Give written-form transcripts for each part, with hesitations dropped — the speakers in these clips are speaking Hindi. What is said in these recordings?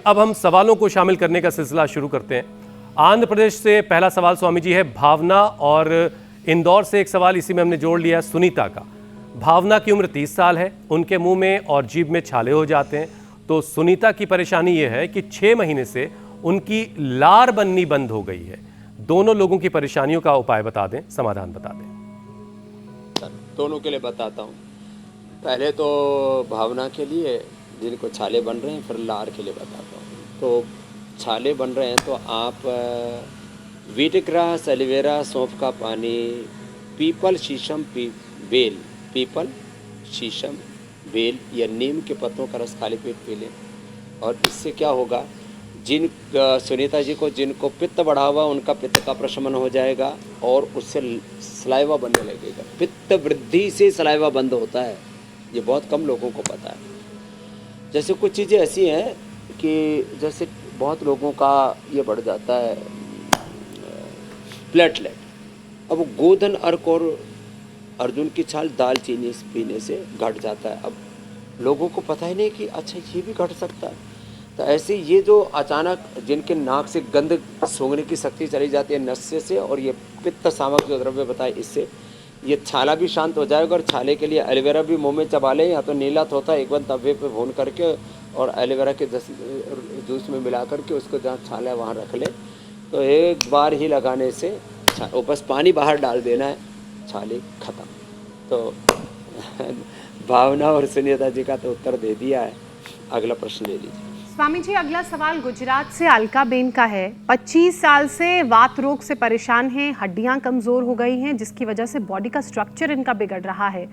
अब हम सवालों को शामिल करने का सिलसिला शुरू करते हैं। आंध्र प्रदेश से पहला सवाल स्वामी जी है भावना, और इंदौर से एक सवाल इसी में हमने जोड़ लिया सुनीता का। भावना की उम्र 30 साल है, उनके मुंह में और जीभ में छाले हो जाते हैं। तो सुनीता की परेशानी यह है कि 6 महीने से उनकी लार बननी बंद हो गई है। दोनों लोगों की परेशानियों का उपाय बता दें, समाधान बता दें। दोनों के लिए बताता हूँ। पहले तो भावना के लिए जिनको छाले बन रहे हैं, फिर लार के लिए बताता हूँ। तो छाले बन रहे हैं तो आप वीटग्रास, एलोवेरा, सौंफ का पानी, पीपल, शीशम, बेल, पीपल, शीशम, बेल या नीम के पत्तों का रस खाली पेट पी लें। और इससे क्या होगा, सुनीता जी को जिनको पित्त बढ़ा हुआ उनका पित्त का प्रशमन हो जाएगा और उससे सलाइवा बनने लगेगा। पित्त वृद्धि से सलाइवा बंद होता है, ये बहुत कम लोगों को पता है। जैसे कुछ चीज़ें ऐसी हैं कि जैसे बहुत लोगों का ये बढ़ जाता है प्लेटलेट। अब गोधन, अर्क और अर्जुन की छाल, दालचीनी पीने से घट जाता है। अब लोगों को पता ही नहीं कि अच्छा ये भी घट सकता है। तो ऐसे ये जो अचानक जिनके नाक से गंध सूंघने की शक्ति चली जाती है नस्य से, और ये पित्त सामक जो द्रव्य बताए इससे ये छाला भी शांत हो जाएगा। और छाले के लिए एलोवेरा भी मुंह में चबा लें, या तो नीला तोता एक बार तवे पे भून करके और एलोवेरा के जूस में मिला करके उसको जहाँ छाला है वहाँ रख लें। तो एक बार ही लगाने से बस पानी बाहर डाल देना है, छाले खत्म। तो भावना और सुनीता जी का तो उत्तर दे दिया है। अगला प्रश्न ले लीजिए। स्वामी जी, अगला सवाल गुजरात से अलका बेन का है। 25 साल से वात रोग से परेशान हैं, हड्डियां कमजोर हो गई हैं जिसकी वजह से बॉडी का स्ट्रक्चर इनका बिगड़ रहा है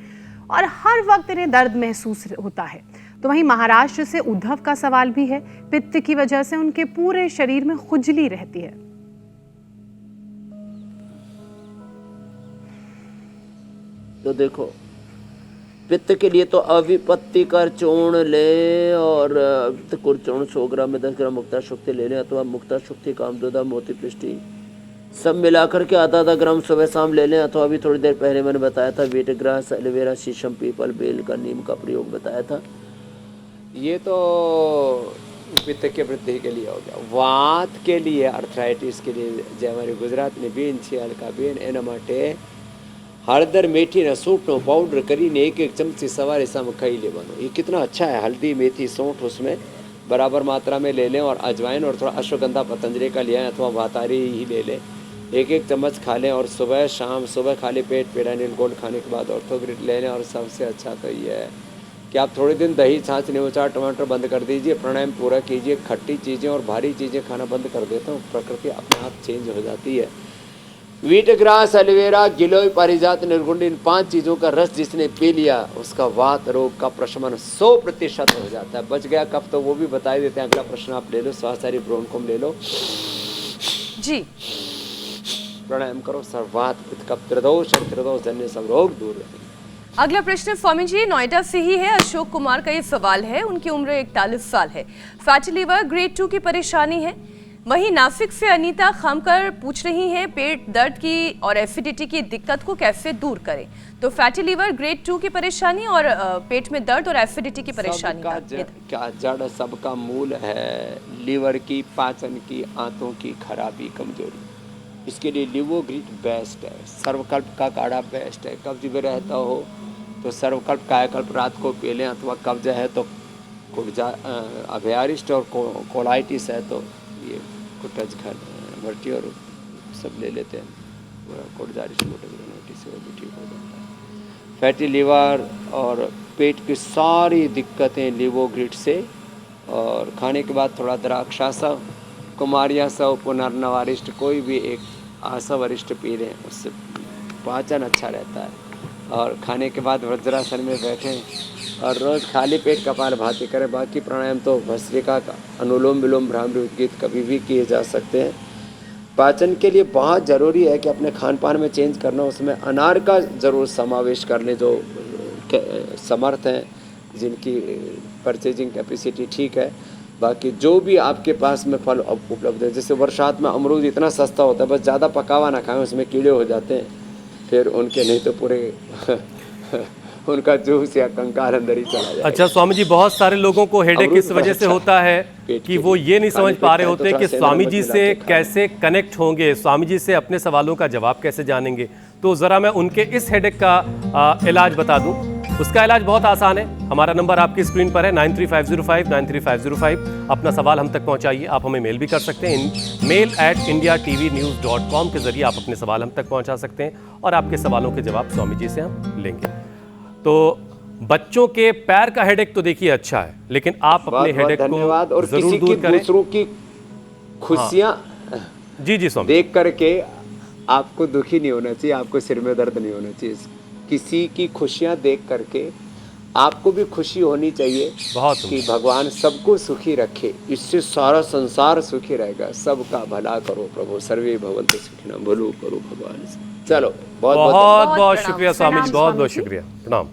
और हर वक्त इन्हें दर्द महसूस होता है। तो वहीं महाराष्ट्र से उद्धव का सवाल भी है। पित्त की वजह से उनके पूरे शरीर में खुजली रहती है। तो देखो, पित्त के लिए तो अविपत्ति कर चूर्ण ले, और चूर्ण 100 ग्राम में 10 ग्राम मुक्ता शुक्ति ले लें, अथवा मुक्ता शुक्ति, कामदोदा, मोती पृष्टि सब मिलाकर के आधा ग्राम सुबह शाम ले लें। अथवा अभी थोड़ी देर पहले मैंने बताया था वीटग्रास, एलोवेरा, शीशम, पीपल, बेल का, नीम का प्रयोग बताया था। ये तो पित्त के वृद्धि के लिए हो गया। वात के लिए, अर्थराइटिस के लिए जो हमारे गुजरात में बेन છે હલકા બેન, એના માટે हळदर, मेथी ना સૂંઠનો પાવડર કરીને 1-1 चमची सवारे शाम खाई लेवानो। ये कितना अच्छा है। हल्दी, मेथी, सौंठ उसमें बराबर मात्रा में ले लें, और अजवाइन और थोड़ा अश्वगंधा पतंजलि का लिया है अथवा भातारी ही ले लें। 1-1 चम्मच खा लें, और सुबह शाम, सुबह खाली पेट पेडानिल गोल्ड खाने के बाद ऑर्थोग्रिड ले लें। और सबसे अच्छा तो ये है कि आप थोड़े दिन दही, छाछ, नींबू चाट, टमाटर बंद कर दीजिए, प्राणायाम पूरा कीजिए। खट्टी चीज़ें और भारी चीज़ें खाना बंद कर देता हूँ, प्रकृति अपने आप चेंज हो जाती है। वीटग्रास, एलोवेरा, गिलोय, पारिजात, निर्गुंड, इन 5 चीज़ों का रस जिसने पी लिया उसका वात रोग का प्रशमन 100% हो जाता है। बच गया कफ तो वो भी बता देते हैं। अगला प्रश्न आप ले लो। स्वास्थ्य ब्रोनकोम ले लो जी, प्राणायाम करो, सर्वात पित्त कफ, त्रिदोष जन्य सब रोग दूर रहेंगे। अगला प्रश्न स्वामी जी नोएडा से ही है। अशोक कुमार का ये सवाल है। उनकी उम्र 41 साल है। फैटी लीवर ग्रेड 2 की परेशानी है। वहीं नासिक से अनीता खामकर पूछ रही हैं पेट दर्द की और एसिडिटी की दिक्कत को कैसे दूर करें। तो फैटी लीवर ग्रेड 2 की परेशानी और पेट में दर्द और एसिडिटी की परेशानी क्या जड़ सबका मूल है लीवर की, पाचन की, आंतों की खराबी, कमजोरी। इसके लिए लिवोग्रिट बेस्ट है। सर्वकल्प का काढ़ा बेस्ट है। कब्ज भी रहता हो तो सर्वकल्प कायाकल्प रात को पी लें, अथवा कब्ज है तो अभयारिष्ट और कोलाइटिस है तो ये कुटज भर्टी और सब ले लेते हैं। कोटजारिश मोटिस से वो भी ठीक हो जाता है। फैटी लीवर और पेट की सारी दिक्कतें लिवोग्रिट से, और खाने के बाद थोड़ा द्राक्षासव, कुमारियासव, पुनर्नवारिष्ट, कोई भी एक आसव वरिष्ठ पी लें, उससे पाचन अच्छा रहता है। और खाने के बाद वज्रासन में बैठें और रोज़ खाली पेट कपालभाति करें। बाकी प्राणायाम तो भस्त्रिका का, अनुलोम विलोम, भ्रामरी उद्गीत कभी भी किए जा सकते हैं। पाचन के लिए बहुत ज़रूरी है कि अपने खान पान में चेंज करना, उसमें अनार का ज़रूर समावेश कर लें। जो समर्थ हैं, जिनकी परचेजिंग कैपेसिटी ठीक है। बाकी जो भी आपके पास में फल उपलब्ध है, जैसे बरसात में अमरूद इतना सस्ता होता है, बस ज़्यादा पका हुआ ना खाएं, उसमें कीड़े हो जाते हैं फिर उनके, नहीं तो पूरे उनका जूस या कंकाल अंदर ही चला जाए। अच्छा स्वामी जी, बहुत सारे लोगों को हेडेक इस वजह से होता है कि वो ये नहीं समझ पा रहे होते कि स्वामी जी से कैसे कनेक्ट होंगे, स्वामी जी से अपने सवालों का जवाब कैसे जानेंगे। तो ज़रा मैं उनके इस हेडेक का इलाज बता दूं। उसका इलाज बहुत आसान है। हमारा नंबर आपकी स्क्रीन पर है 9350593505। अपना सवाल हम तक पहुंचाइए। आप हमें मेल भी कर सकते हैं, mail@indiatvnews.com के जरिए आप अपने सवाल हम तक पहुंचा सकते हैं और आपके सवालों के जवाब स्वामी जी से हम लेंगे। तो बच्चों के पैर का हेडेक तो देखिए अच्छा है, लेकिन आप अपने बहुत हेडेक धन्यवाद। को और जरूर किसी की दूर करें। दूसरों की खुशियां जी जी स्वामी। देख करके आपको दुखी नहीं होना चाहिए, आपको सिर में दर्द नहीं होना चाहिए। किसी की खुशियां देख करके आपको भी खुशी होनी चाहिए बहुत कि भगवान सबको सुखी रखे, इससे सारा संसार सुखी रहेगा। सबका भला करो प्रभु, सर्वे भवन्तु सुखिनः, भलो करो भगवान से। चलो बहुत बहुत प्रणाम। शुक्रिया स्वामी जी, बहुत बहुत शुक्रिया, प्रणाम।